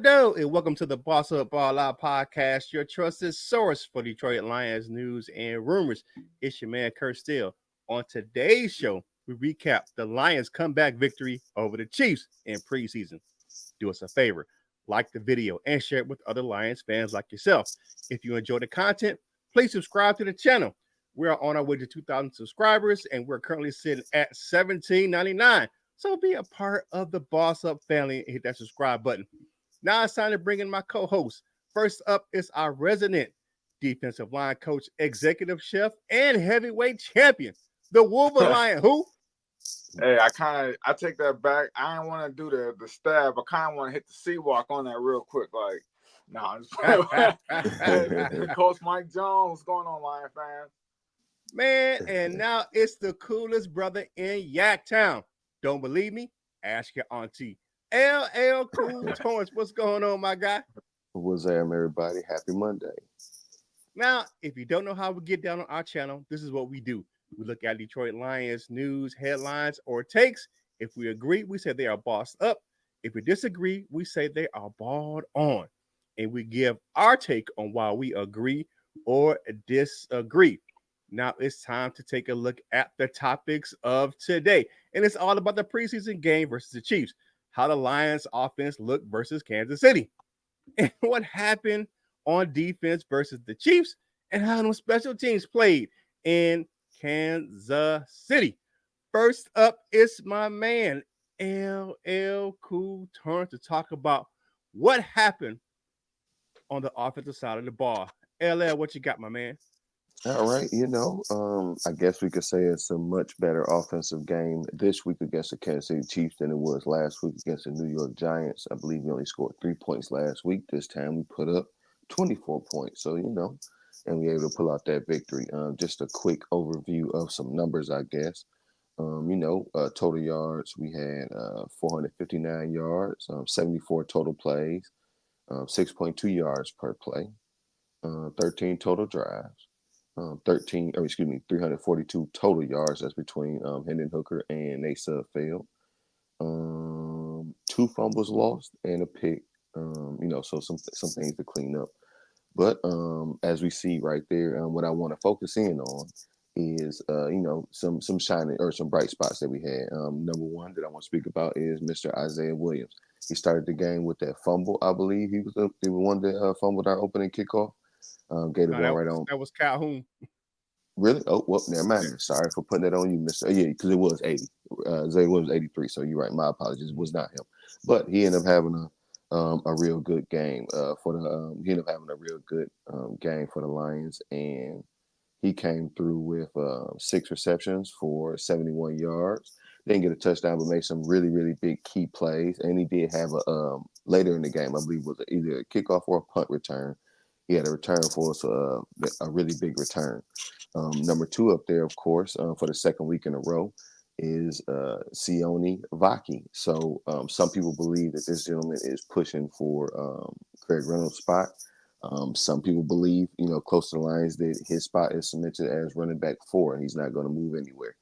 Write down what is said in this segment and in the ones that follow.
do? And welcome to the Boss Up Ball Out podcast, your trusted source for Detroit Lions news and rumors. It's your man, Kurt Steele. On today's show, we recap the Lions' comeback victory over the Chiefs in preseason. Do us a favor, like the video and share it with other Lions fans like yourself. If you enjoy the content, please subscribe to the channel. We are on our way to 2,000 subscribers, and we're currently sitting at $17.99. So be a part of the Boss Up family and hit that subscribe button. Now it's time to bring in my co-host. First up is our resident defensive line coach, executive chef, and heavyweight champion, the Wolverine. Who? Hey, I take that back. I didn't want to do the stab. I kind of want to hit the C-walk on that real quick. Like, no, Coach Mike Jones, what's going on, Lion fans? Man, and now it's the coolest brother in Yaktown. Don't believe me? Ask your auntie. LL Cool Torrance, what's going on, my guy? What's up, everybody? Happy Monday. Now, if you don't know how we get down on our channel, this is what we do. We look at Detroit Lions news, headlines, or takes. If we agree, we say they are bossed up. If we disagree, we say they are balled on. And we give our take on why we agree or disagree. Now it's time to take a look at the topics of today. And it's all about the preseason game versus the Chiefs. How the Lions offense looked versus Kansas City. And what happened on defense versus the Chiefs. And how those special teams played in Kansas City. First up is my man, LL Cool Turn, to talk about what happened on the offensive side of the ball. LL, what you got, my man? All right, I guess we could say it's a much better offensive game this week against the Kansas City Chiefs than it was last week against the New York Giants. I believe we only scored 3 points last week. This time we put up 24 points. So, and we were able to pull out that victory. Just a quick overview of some numbers, I guess. Total yards, we had 459 yards, 74 total plays, 6.2 yards per play, 13 total drives. 342 total yards. That's between Hendon Hooker and Nate Sudfeld. 2 fumbles lost and a pick. So some things to clean up. But as we see right there, what I want to focus in on is some shining or some bright spots that we had. Number one that I want to speak about is Mr. Isaiah Williams. He started the game with that fumble. I believe he was the one that fumbled our opening kickoff. Gave the ball right on. That was Calhoun. Really? Oh, well, never mind. Sorry for putting that on you, Mr. Yeah, because it was 80. Zay was 83, so you're right. My apologies. It was not him. But he ended up having a real good game he ended up having a real good game for the Lions, and he came through with 6 receptions for 71 yards. Didn't get a touchdown, but made some really, really big key plays. And he did have a later in the game, I believe, was either a kickoff or a punt return. He had a return for us, a really big return. Number 2 up there, of course, for the second week in a row is Sione Vaki. So some people believe that this gentleman is pushing for Craig Reynolds' spot. Some people believe, close to the Lions, that his spot is cemented as running back 4, and he's not going to move anywhere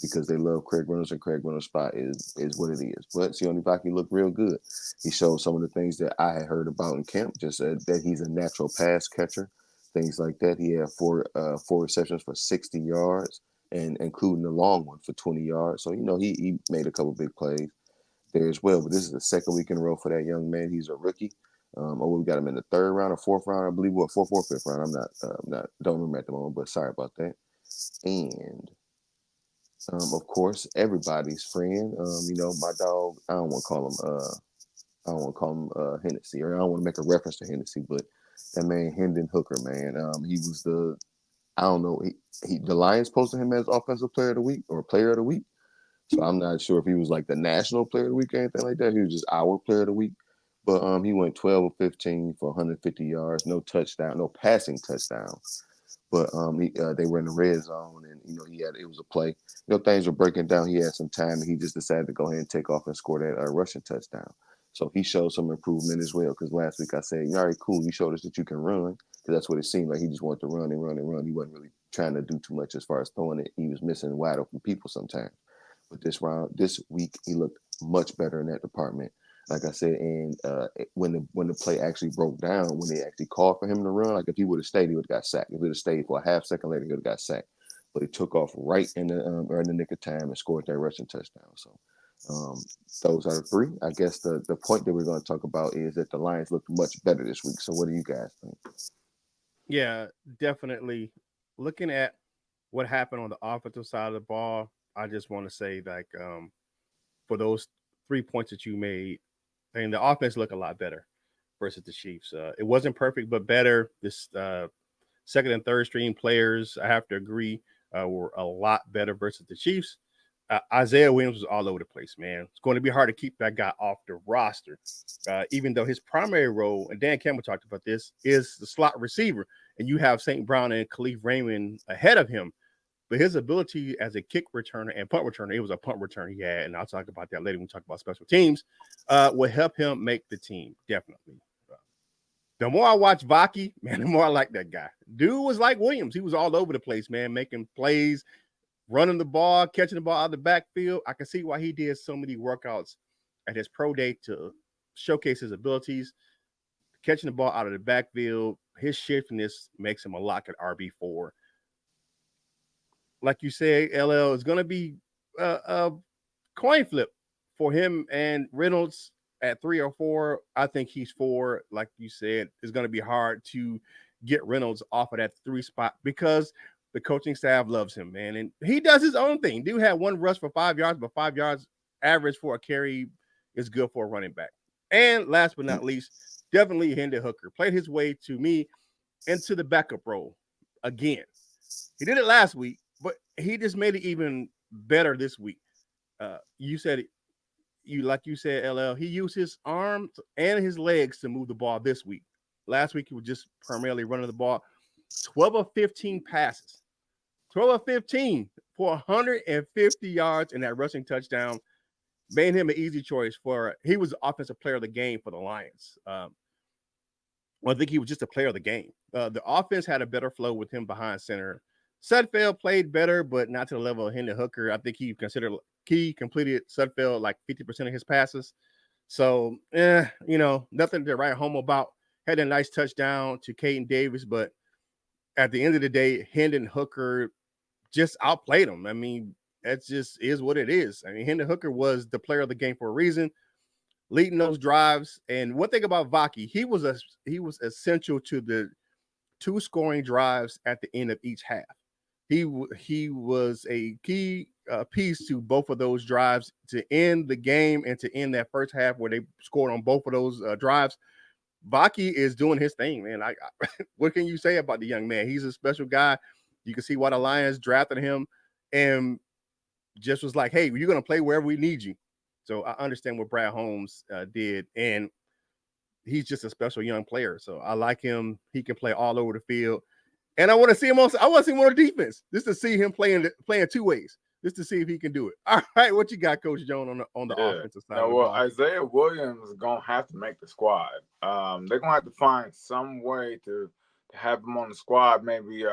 because they love Craig Reynolds, and Craig Reynolds' spot is what it is. But Sione Vaki looked real good. He showed some of the things that I had heard about in camp, just that he's a natural pass catcher, things like that. He had 4 receptions for 60 yards, and including the long one for 20 yards. So, he made a couple big plays there as well. But this is the second week in a row for that young man. He's a rookie. We got him in the 3rd round or 4th round, I believe. 4th or 5th round. I'm not don't remember at the moment, but sorry about that. And of course, everybody's friend. My dog. I don't want to call him Hennessy, or I don't want to make a reference to Hennessy, but that man Hendon Hooker, man. He was the Lions posted him as offensive player of the week or player of the week. So I'm not sure if he was like the national player of the week or anything like that. He was just our player of the week. But he went 12 of 15 for 150 yards, no passing touchdowns. But they were in the red zone, and it was a play. Things were breaking down. He had some time, and he just decided to go ahead and take off and score that rushing touchdown. So he showed some improvement as well. Because last week I said, all right, cool, you showed us that you can run. Because that's what it seemed like. He just wanted to run and run and run. He wasn't really trying to do too much as far as throwing it. He was missing wide open people sometimes. But this week he looked much better in that department. like I said, and when the play actually broke down, when they actually called for him to run, like if he would have stayed, he would have got sacked. If he would have stayed for a half second later, he would have got sacked. But he took off right in the nick of time and scored that rushing touchdown. So those are the three. I guess the point that we're going to talk about is that the Lions looked much better this week. So what do you guys think? Yeah, definitely. Looking at what happened on the offensive side of the ball, I just want to say like for those 3 points that you made, and the offense looked a lot better versus the Chiefs. It wasn't perfect, but better. This second and third string players, I have to agree, were a lot better versus the Chiefs. Isaiah Williams was all over the place, man. It's going to be hard to keep that guy off the roster, even though his primary role, and Dan Campbell talked about this, is the slot receiver. And you have St. Brown and Khalif Raymond ahead of him. But his ability as a kick returner and punt returner, it was a punt return he had, and I'll talk about that later when we talk about special teams, will help him make the team, definitely. The more I watch Vaki, man, the more I like that guy. Dude was like Williams. He was all over the place, man, making plays, running the ball, catching the ball out of the backfield. I can see why he did so many workouts at his pro day to showcase his abilities. Catching the ball out of the backfield, his shiftiness makes him a lock at RB4. Like you said, LL is going to be a coin flip for him and Reynolds at 3 or 4. I think he's 4. Like you said, it's going to be hard to get Reynolds off of that 3 spot because the coaching staff loves him, man. And he does his own thing. Dude had one rush for 5 yards, but 5 yards average for a carry is good for a running back. And last but not least, definitely Hendon Hooker played his way to me into the backup role again. He did it last week, but he just made it even better this week. You said like you said, LL, he used his arms and his legs to move the ball this week. Last week, he was just primarily running the ball. 12 of 15 passes. 12 of 15 for 150 yards and that rushing touchdown made him an easy choice he was the offensive player of the game for the Lions. I think he was just a player of the game. The offense had a better flow with him behind center. Sudfeld played better, but not to the level of Hendon Hooker. I think he completed Sudfeld like 50% of his passes. So, nothing to write home about. Had a nice touchdown to Caden Davis, but at the end of the day, Hendon Hooker just outplayed him. I mean, that just is what it is. I mean, Hendon Hooker was the player of the game for a reason, leading those drives. And one thing about Vaki, he was essential to the 2 scoring drives at the end of each half. He was a key piece to both of those drives to end the game and to end that first half where they scored on both of those drives. Vaki is doing his thing, man. What can you say about the young man? He's a special guy. You can see why the Lions drafted him and just was like, hey, you're going to play wherever we need you. So I understand what Brad Holmes did, and he's just a special young player. So I like him. He can play all over the field. And I want to see him on the defense, just to see him playing 2 ways, just to see if he can do it. All right, what you got, Coach Jones, on the offensive side? Well, Isaiah Williams is gonna have to make the squad. They're gonna have to find some way to have him on the squad. Maybe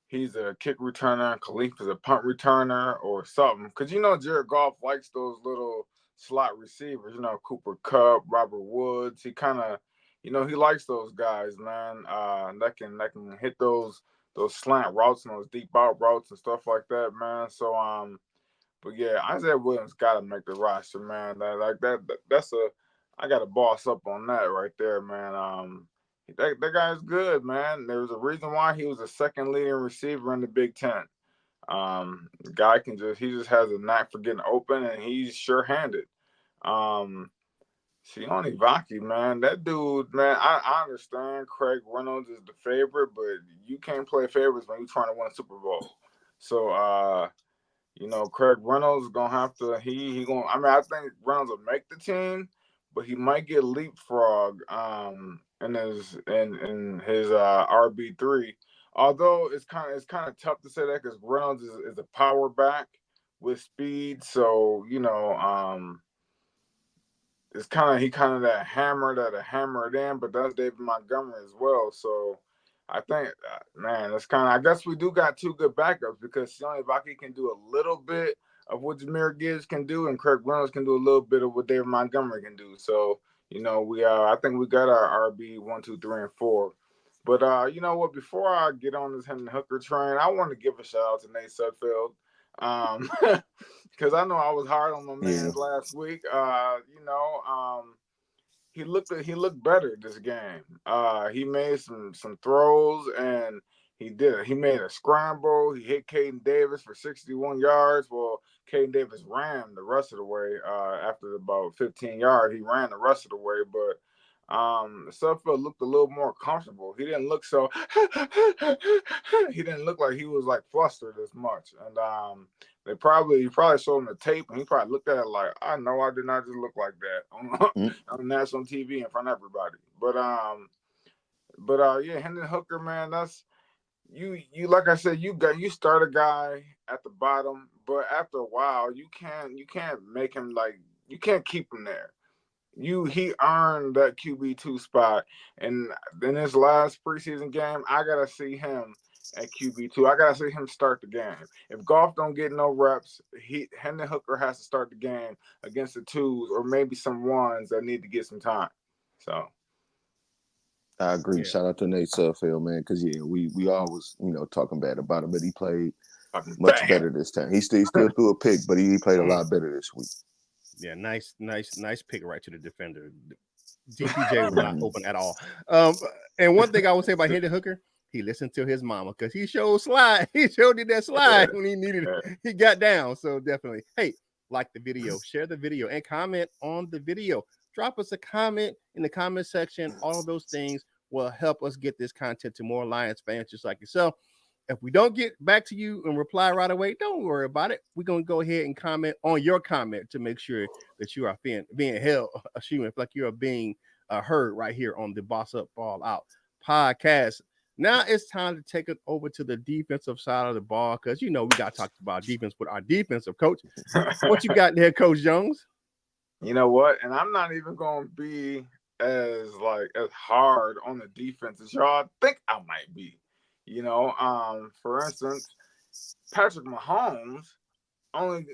he's a kick returner, Khalif is a punt returner, or something. Because Jared Goff likes those little slot receivers. Cooper Kupp, Robert Woods. He kind of he likes those guys, man. That can hit those slant routes and those deep out routes and stuff like that, man. So but yeah, Isaiah Williams got to make the roster, man. I got to boss up on that right there, man. That guy is good, man. There's a reason why he was the second leading receiver in the Big Ten. The guy he just has a knack for getting open, and he's sure-handed. Sione Vaki, man, that dude, man, I understand Craig Reynolds is the favorite, but you can't play favorites when you're trying to win a Super Bowl. So, Craig Reynolds is gonna have to. I think Reynolds will make the team, but he might get leapfrog in his RB3. Although it's kind of tough to say that because Reynolds is a power back with speed, so it's he that hammer that'll hammer it in, but that's David Montgomery as well. So I think, man, that's I guess we do got 2 good backups because Sione Vaki can do a little bit of what Jahmyr Gibbs can do, and Kirk Reynolds can do a little bit of what David Montgomery can do. So, we I think we got our RB 1, 2, 3, and 4. But you know what? Before I get on this Hendon Hooker train, I want to give a shout out to Nate Sudfeld. Because I know I was hard on my man last week. He looked better this game. He made some throws, and he made a scramble. He hit Caden Davis for 61 yards. Well, Caden Davis ran the rest of the way. After about 15 yards, he ran the rest of the way. But Sudfeld looked a little more comfortable. He didn't look so. He didn't look like he was like flustered as much. And you probably showed him the tape, and he probably looked at it like, I know I did not just look like that on national TV in front of everybody. But yeah, Hendon Hooker, man, that's you like I said, you start a guy at the bottom, but after a while, you can't make him you can't keep him there. He earned that QB2 spot, and in this last preseason game, I gotta see him at QB2. I gotta see him start the game. If Goff don't get no reps, Hendon Hooker has to start the game against the twos or maybe some ones that need to get some time. So I agree. Yeah. Shout out to Nate Sudfeld, man, because we always talking bad about him, but he played much better this time. He still threw a pick, but he played a lot better this week. Yeah, nice pick right to the defender. DPJ was not open at all. And one thing I would say about Hendon Hooker, he listened to his mama because he showed slide. He showed did that slide when he needed it. He got down. So definitely, hey, like the video, share the video, and comment on the video. Drop us a comment in the comment section. All of those things will help us get this content to more Lions fans just like yourself. If we don't get back to you and reply right away, don't worry about it. We're going to go ahead and comment on your comment to make sure that you are being held, like you are being heard right here on the Boss Up Ball Out podcast. Now it's time to take it over to the defensive side of the ball because, we got to talk about defense with our defensive coach. What you got there, Coach Jones? You know what? And I'm not even going to be as hard on the defense as y'all think I might be. For instance, Patrick Mahomes only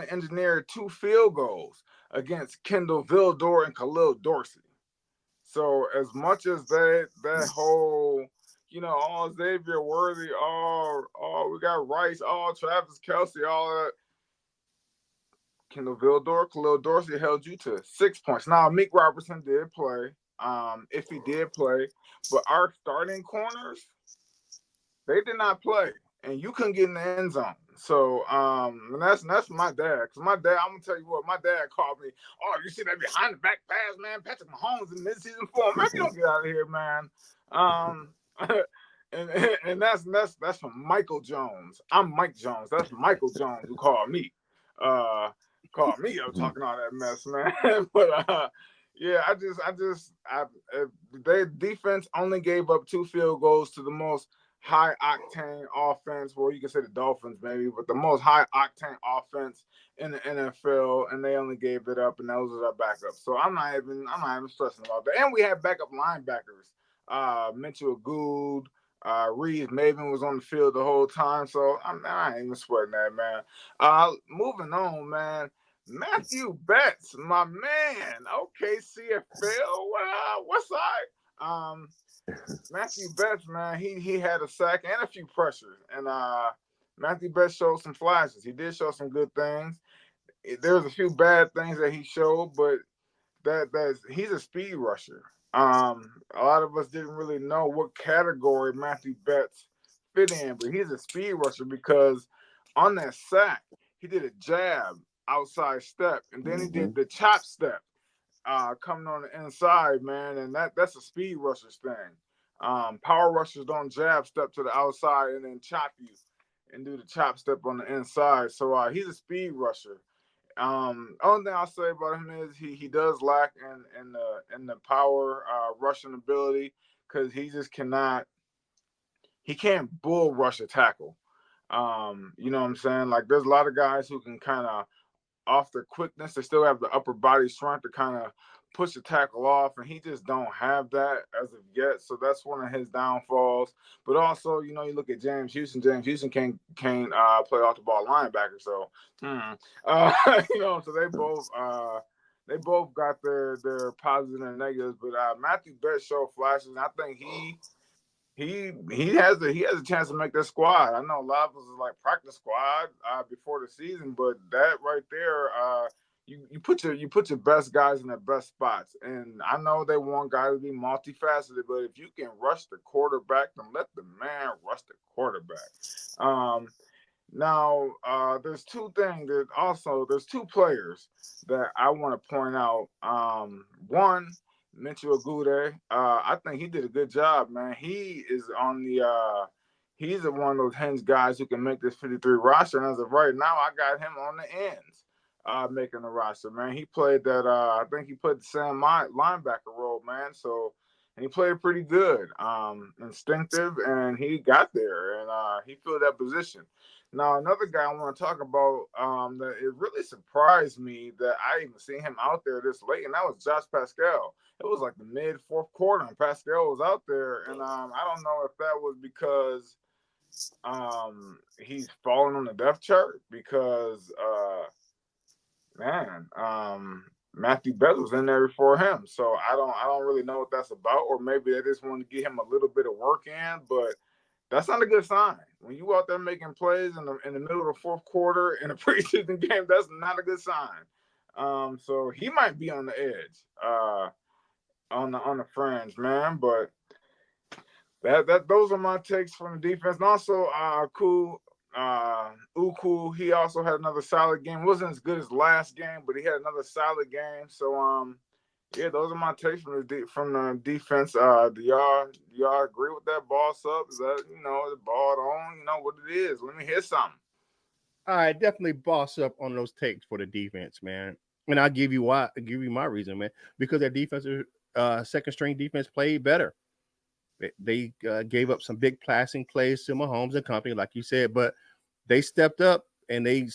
engineered 2 field goals against Kendall Vildor and Khalil Dorsey. So as much as that whole, all Xavier Worthy, we got Rice, Travis Kelce, all that. Kendall Vildor, Khalil Dorsey held you to 6 points. Now, Meek Robertson did play, if he did play, but our starting corners, they did not play, and you couldn't get in the end zone. So, and that's my dad. Because my dad, I'm gonna tell you what, my dad called me. Oh, you see that behind the back pass, man? Patrick Mahomes in midseason form. Man, you don't get out of here, man. And that's from Michael Jones. I'm Mike Jones. That's Michael Jones who called me. Called me up talking all that mess, man. But yeah, their defense only gave up 2 field goals to the most high octane offense. Well, you can say the Dolphins maybe, but the most high octane offense in the NFL, and they only gave it up, and those are our backups. So I'm not even stressing about that. And we had backup linebackers. Mitchell Gould, Reeves Maven was on the field the whole time, so I ain't even sweating that, man. Moving on, man. Matthew Betts, my man. Okay, CFL. What's up? Matthew Betts, man, he had a sack and a few pressures, and Matthew Betts showed some flashes. He did show some good things. There was a few bad things that he showed, but he's a speed rusher. A lot of us didn't really know what category Matthew Betts fit in, but he's a speed rusher because on that sack, he did a jab outside step, and then he did the chop step coming on the inside, man, and that's a speed rusher's thing. Power rushers don't jab step to the outside and then chop you and do the chop step on the inside. So he's a speed rusher. Only thing I'll say about him is he does lack in the power rushing ability because he just can't bull rush a tackle. You know what I'm saying? Like there's a lot of guys who can kind of off their quickness, they still have the upper body strength to kind of push the tackle off, and he just don't have that as of yet. So that's one of his downfalls. But also, you know, you look at James Houston. James Houston can't play off the ball linebacker. So, you know, so they both got their positives and negatives. But Matthew Betts showed flashes, and I think he has a chance to make that squad. I know a lot of us is like practice squad before the season, but that right there, you put your best guys in their best spots. And I know they want guys to be multifaceted, but if you can rush the quarterback, then let the man rush the quarterback. Now, there's two things that also there's two players that I want to point out. One, Mitchell Agude. I think he did a good job, man. He is on the he's one of those hinge guys who can make this 53 roster. And as of right now, I got him on the ends making the roster, man. He played that I think he played the same linebacker role, man. So and he played pretty good, instinctive, and he got there and he filled that position. Now, another guy I want to talk about that it really surprised me that I even seen him out there this late, and that was Josh Pascal. It was like the mid fourth quarter, and Pascal was out there, and I don't know if that was because he's fallen on the depth chart because Matthew Betts was in there before him, so I don't really know what that's about, or maybe they just want to get him a little bit of work in, but that's not a good sign. When you out there making plays in the middle of the fourth quarter in a preseason game, that's not a good sign. So he might be on the edge, on the fringe, man. But that those are my takes from the defense. And also, Uku, he also had another solid game. Wasn't as good as last game, but he had another solid game. So yeah, those are my takes from the defense. Do y'all agree with that? Boss up? Is that the ball on? You know what it is? Let me hear something. I definitely boss up on those takes for the defense, man. And I'll give you my reason, man. Because their defensive second string defense played better. They gave up some big passing plays to Mahomes and company, like you said, but they stepped up and they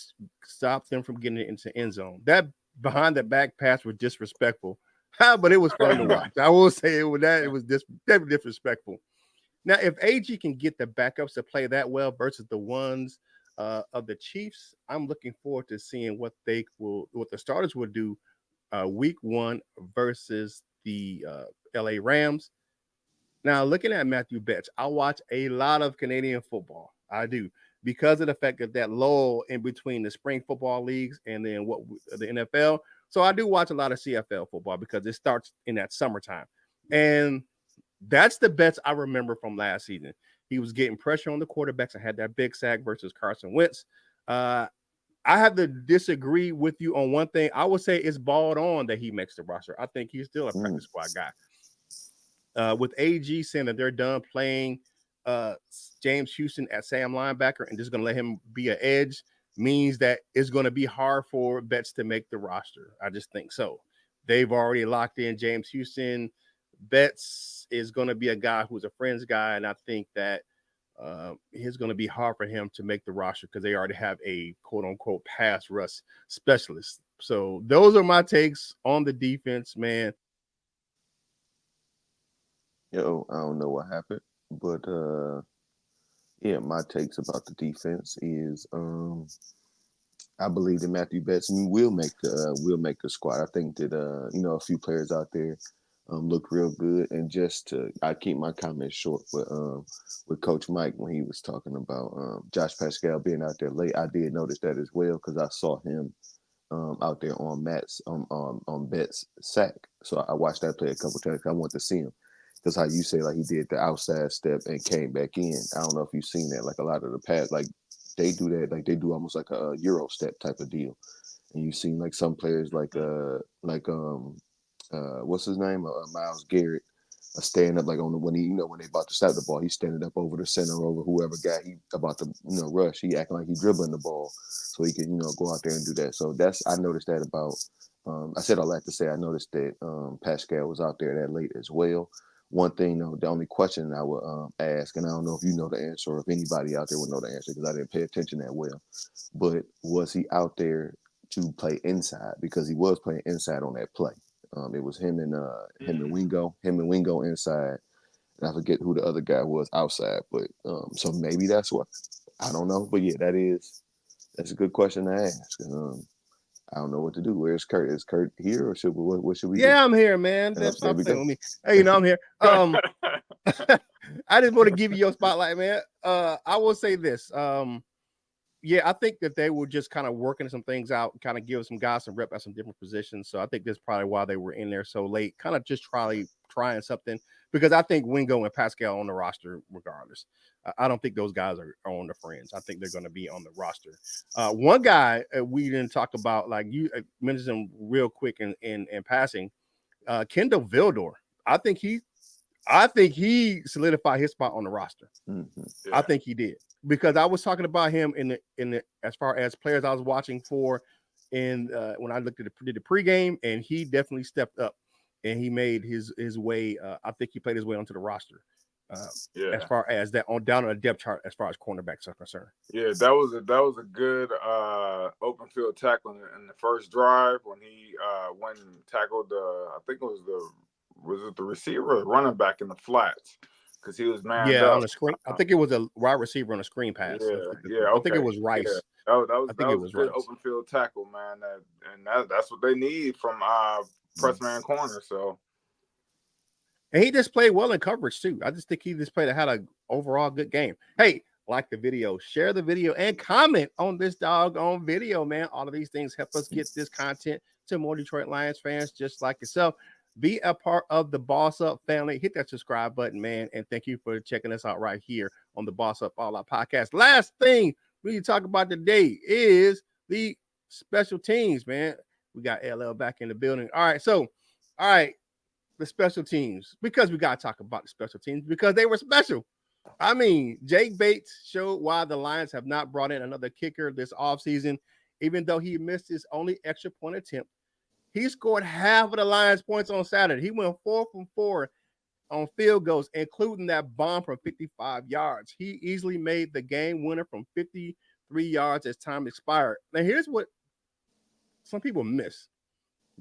stopped them from getting it into end zone. That behind the back pass was disrespectful. But it was fun to watch. I will say it was disrespectful. Now, if AG can get the backups to play that well versus the ones of the Chiefs, I'm looking forward to seeing what the starters will do week 1 versus the LA Rams. Now, looking at Matthew Betts, I watch a lot of Canadian football. I do, because of the fact of that lull in between the spring football leagues and then the NFL. So I do watch a lot of CFL football because it starts in that summertime. And that's the Betts I remember from last season. He was getting pressure on the quarterbacks. I had that big sack versus Carson Wentz. I have to disagree with you on one thing. I would say it's balled on that he makes the roster. I think he's still a practice squad guy. With AG saying that they're done playing James Houston at Sam linebacker and just going to let him be an edge means that it's going to be hard for Betts to make the roster. I just think so. They've already locked in James Houston. Betts is going to be a guy who's a friends guy, and I think that it's going to be hard for him to make the roster because they already have a quote-unquote pass rush specialist. So those are my takes on the defense, man. I don't know what happened, but yeah, my takes about the defense is I believe that Matthew Betts will make the squad. I think that a few players out there look real good, and I keep my comments short with Coach Mike when he was talking about Josh Pascal being out there late. I did notice that as well because I saw him out there on Betts' sack. So I watched that play a couple times. I want to see him. That's how you say, like, he did the outside step and came back in. I don't know if you've seen that. Like, a lot of the pass, like, they do that. Like, they do almost like a Euro step type of deal. And you've seen, like, some players what's his name? Myles Garrett, stand up, like, when they about to snap the ball, he's standing up over the center, over whoever guy he about to, rush. He acting like he's dribbling the ball so he can, go out there and do that. So I noticed that about, I said all that to say I noticed that Pascal was out there that late as well. One thing, though, the only question I would ask, and I don't know if you know the answer or if anybody out there would know the answer because I didn't pay attention that well, but was he out there to play inside? Because he was playing inside on that play. It was him and Wingo inside. And I forget who the other guy was outside, but so maybe that's what, I don't know. But yeah, that's a good question to ask. I don't know what to do. Where's Kurt? Is Kurt here, or what should we do? Yeah, I'm here, man. That's There stop we playing go. with me. Hey, I'm here. I just want to give you your spotlight, man. I will say this. Yeah, I think that they were just kind of working some things out, kind of give some guys some rep at some different positions. So I think that's probably why they were in there so late, kind of just trying something, because I think Wingo and Pascal on the roster regardless. I don't think those guys are on the Friends. I think they're going to be on the roster. One guy we didn't talk about, like you mentioned him real quick in passing, Kendall Vildor. I think he solidified his spot on the roster. Mm-hmm. Yeah. I think he did, because I was talking about him in the as far as players I was watching for when I looked at the pregame, and he definitely stepped up and he made his way. I think he played his way onto the roster. As far as that down on the depth chart, as far as cornerbacks are concerned. Yeah, that was a good open field tackle in the first drive when he went and tackled I think it was the receiver or the running back in the flats, because he was manned up on the screen. I think it was a wide receiver on a screen pass. Okay. I think it was Rice. Yeah. That was a good open field tackle, man. That's what they need from press man corner. So. And he just played well in coverage too. I just think he just had an overall good game. Hey, like the video, share the video, and comment on this doggone video, man. All of these things help us get this content to more Detroit Lions fans just like yourself. Be a part of the Boss Up family. Hit that subscribe button, man. And thank you for checking us out right here on the Boss Up All Out podcast. Last thing we need to talk about today is the special teams, man. We got LL back in the building. All right. The special teams, because we got to talk about the special teams because they were special. I mean, Jake Bates showed why the Lions have not brought in another kicker this offseason, even though he missed his only extra point attempt. He scored half of the Lions' points on Saturday. He went 4 from 4 on field goals, including that bomb from 55 yards. He easily made the game winner from 53 yards as time expired. Now, here's what some people miss.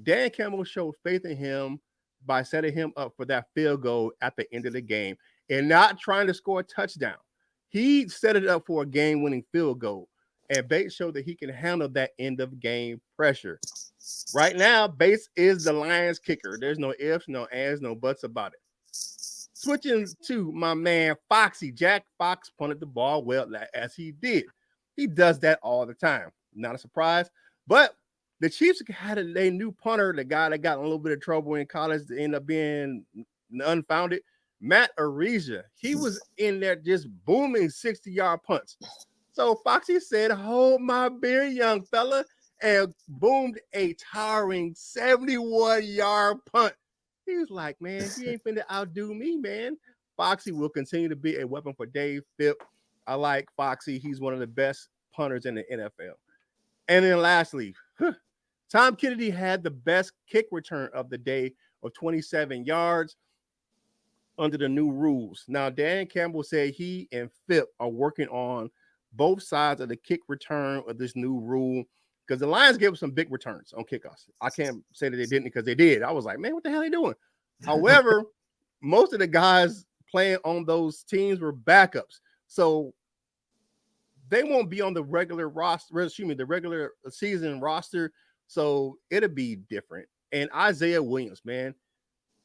Dan Campbell showed faith in him by setting him up for that field goal at the end of the game and not trying to score a touchdown. He set it up for a game-winning field goal, and Bates showed that he can handle that end-of-game pressure. Right now, Bates is the Lions kicker. There's no ifs, no ands, no buts about it. Switching to my man Foxy, Jack Fox punted the ball well as he did. He does that all the time. Not a surprise, but the Chiefs had a new punter, the guy that got in a little bit of trouble in college to end up being unfounded, Matt Arisia. He was in there just booming 60-yard punts. So Foxy said, "Hold my beer, young fella," and boomed a towering 71-yard punt. He was like, man, he ain't finna outdo me, man. Foxy will continue to be a weapon for Dave Phipp. I like Foxy. He's one of the best punters in the NFL. And then lastly, Tom Kennedy had the best kick return of the day of 27 yards under the new rules. Now, Dan Campbell said he and Phipp are working on both sides of the kick return of this new rule, because the Lions gave us some big returns on kickoffs. I can't say that they didn't, because they did. I was like, man, what the hell are they doing? However, most of the guys playing on those teams were backups. So they won't be on the regular roster, the regular season roster. So it'll be different. And Isaiah Williams, man,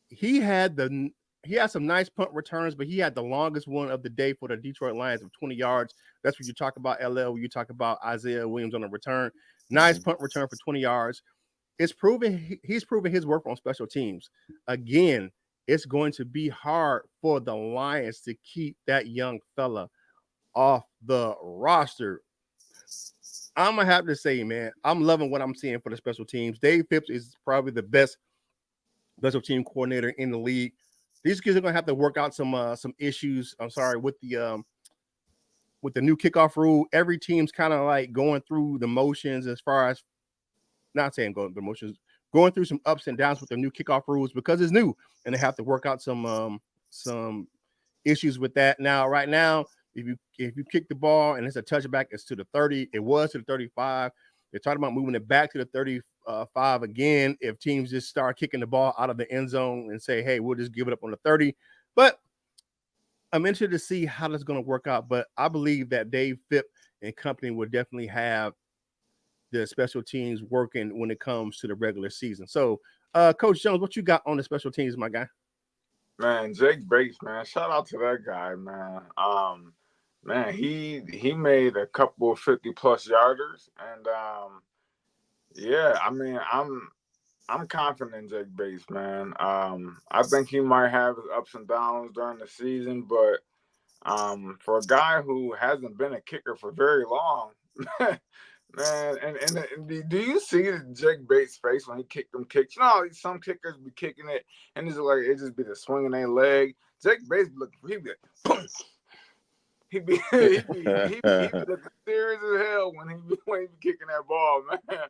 he had some nice punt returns, but he had the longest one of the day for the Detroit Lions of 20 yards. That's what you talk about, LL, when you talk about Isaiah Williams on a return. Nice punt return for 20 yards. He's proven his work on special teams. Again, it's going to be hard for the Lions to keep that young fella off the roster. I'm going to have to say, man, I'm loving what I'm seeing for the special teams. Dave Phipps is probably the best special team coordinator in the league. These kids are going to have to work out some issues. I'm sorry, with the new kickoff rule. Every team's kind of like going through the motions, as far as not saying going through the motions, going through some ups and downs with the new kickoff rules, because it's new and they have to work out some issues with that. Now, right now, if you kick the ball and it's a touchback, it's to the 30. It was to the 35. They're talking about moving it back to the 35 again if teams just start kicking the ball out of the end zone and say, hey, we'll just give it up on the 30. But I'm interested to see how that's going to work out. But I believe that Dave Phipp and company will definitely have the special teams working when it comes to the regular season. So, Coach Jones, what you got on the special teams, my guy? Man, Jake Bates, man, shout out to that guy, man. Man, he made a couple of 50+ yarders, and yeah, I mean, I'm confident in Jake Bates, man. I think he might have his ups and downs during the season, but for a guy who hasn't been a kicker for very long, man, and do you see Jake Bates' face when he kicked them kicks? You know, some kickers be kicking it, and it's like it just be the swinging their leg. Jake Bates look, he be like, boom. He be looking serious as hell when he be kicking that ball, man.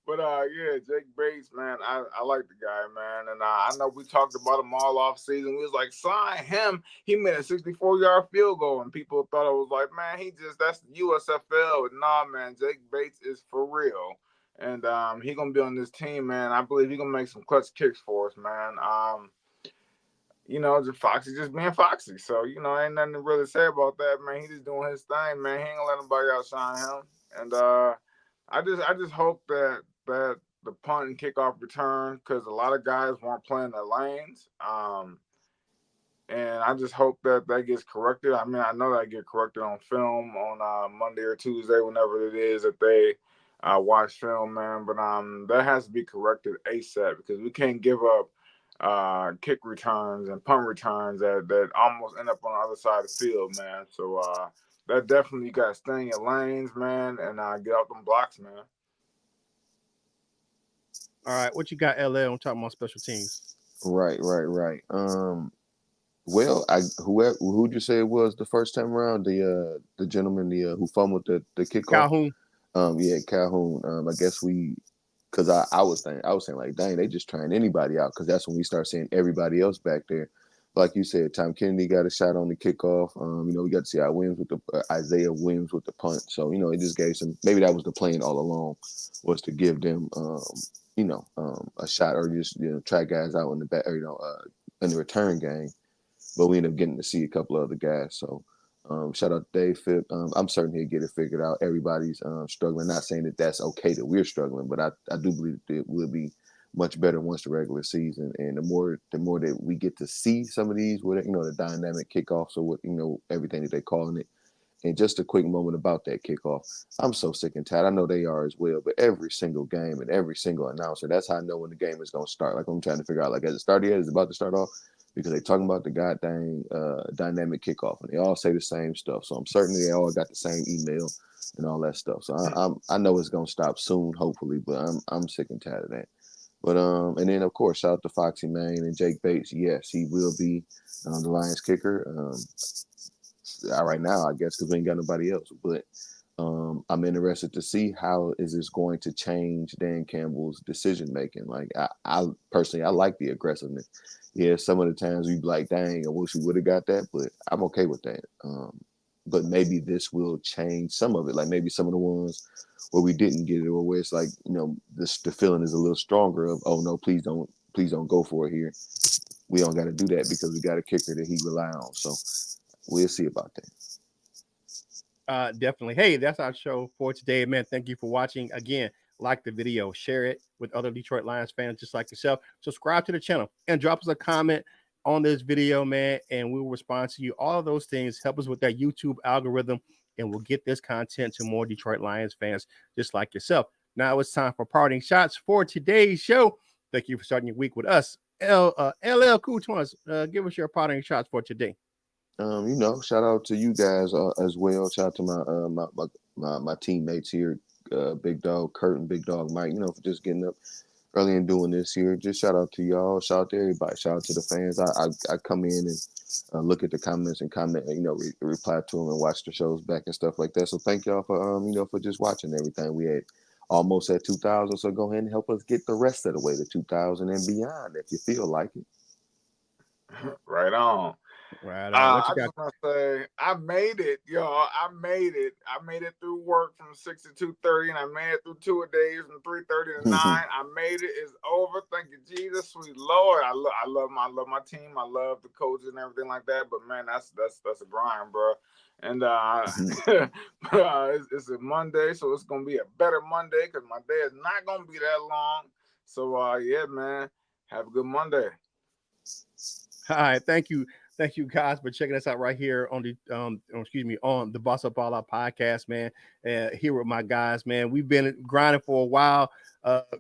But yeah, Jake Bates, man, I like the guy, man, and I know we talked about him all off season. We was like, sign him. He made a 64-yard field goal, and people thought it was like, man, that's USFL. Nah, man, Jake Bates is for real, and he gonna be on this team, man. I believe he gonna make some clutch kicks for us, man. You know, just Foxy just being Foxy. So, you know, ain't nothing to really say about that, man. He just doing his thing, man. He ain't gonna let nobody outshine him. And I just hope that the punt and kickoff return, because a lot of guys weren't playing their lanes. And I just hope that gets corrected. I mean, I know that get corrected on film on Monday or Tuesday, whenever it is that they watch film, man. But that has to be corrected ASAP, because we can't give up kick returns and punt returns that almost end up on the other side of the field, man. So that definitely, you got to stay in your lanes, man, and get out them blocks, man. All right, what you got, LL, on talking about special teams? Right. Well, who'd you say it was the first time around? The gentleman who fumbled the kickoff. Calhoun. Yeah, Calhoun. I guess because I was saying like, dang, they just trying anybody out, because that's when we start seeing everybody else back there. Like you said, Tom Kennedy got a shot on the kickoff. You know, we got to see Isaiah Williams with the punt. So, you know, it just gave some. Maybe that was the plan all along, was to give them, a shot, or just try guys out in the back, or in the return game. But we ended up getting to see a couple of other guys. So shout out to Dave Phipp. I'm certain he'll get it figured out. Everybody's struggling. Not saying that that's okay that we're struggling, but I do believe that it will be much better once the regular season. And the more that we get to see some of these, with the dynamic kickoffs, or what everything that they're calling it. And just a quick moment about that kickoff. I'm so sick and tired. I know they are as well, but every single game and every single announcer, that's how I know when the game is going to start. Like, I'm trying to figure out, like, has it started yet? Is it about to start off? Because they're talking about the goddamn dynamic kickoff, and they all say the same stuff. So I'm certain they all got the same email and all that stuff. So I know it's gonna stop soon, hopefully, but I'm sick and tired of that. But and then of course, shout out to Foxy Mane and Jake Bates. Yes, he will be the Lions kicker. Right now, I guess, because we ain't got nobody else. But I'm interested to see how is this going to change Dan Campbell's decision making. Like, I personally, I like the aggressiveness. Yeah, some of the times we be like, dang, I wish we would have got that, but I'm okay with that. But maybe this will change some of it. Like, maybe some of the ones where we didn't get it, or where it's like, the feeling is a little stronger of, oh no, please don't go for it here. We don't got to do that because we got a kicker that he rely on. So we'll see about that. Definitely. Hey, that's our show for today, man. Thank you for watching. Again, like the video, share it with other Detroit Lions fans just like yourself. Subscribe to the channel and drop us a comment on this video, man, and we will respond to you. All of those things help us with that YouTube algorithm, and we'll get this content to more Detroit Lions fans just like yourself. Now it's time for parting shots for today's show. Thank you for starting your week with us. LL Cool Twins, give us your parting shots for today. Shout out to you guys as well. Shout out to my teammates here, Big Dog Kurt and Big Dog Mike, for just getting up early and doing this here. Just shout out to y'all. Shout out to everybody. Shout out to the fans. I come in and look at the comments and comment, reply to them and watch the shows back and stuff like that. So thank y'all for for just watching everything. We had almost at 2,000, so go ahead and help us get the rest of the way to 2,000 and beyond if you feel like it. Right on. Right on. What I you got? just want to say I made it, y'all. I made it. I made it through work from 6 to 2:30, and I made it through 2 days from 3:30 to 9. I made it. It's over. Thank you, Jesus, sweet Lord. I love my team. I love the coaches and everything like that. But man, that's a grind, bro. And it's a Monday, so it's gonna be a better Monday because my day is not gonna be that long. So yeah, man, have a good Monday. All right, thank you guys for checking us out right here on the on the Boss Up All Out podcast, man. Here with my guys, man. We've been grinding for a while,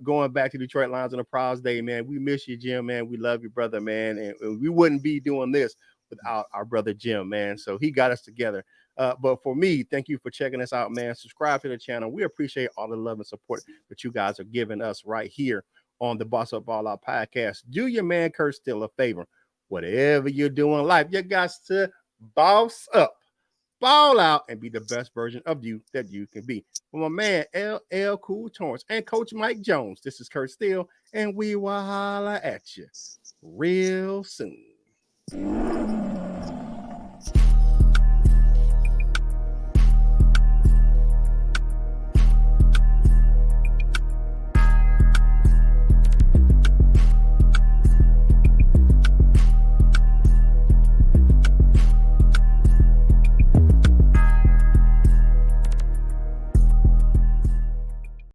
going back to Detroit Lions on a Proud Day, man. We miss you, Jim, man. We love you, brother, man, and we wouldn't be doing this without our brother Jim, man. So he got us together. But for me, thank you for checking us out, man. Subscribe to the channel. We appreciate all the love and support that you guys are giving us right here on the Boss Up All Out podcast. Do your man Kurt still a favor. Whatever you're doing in life, you got to boss up, ball out, and be the best version of you that you can be. For my man, LL Cool Torrance and Coach Mike Jones, this is Kurt Steele, and we will holla at you real soon.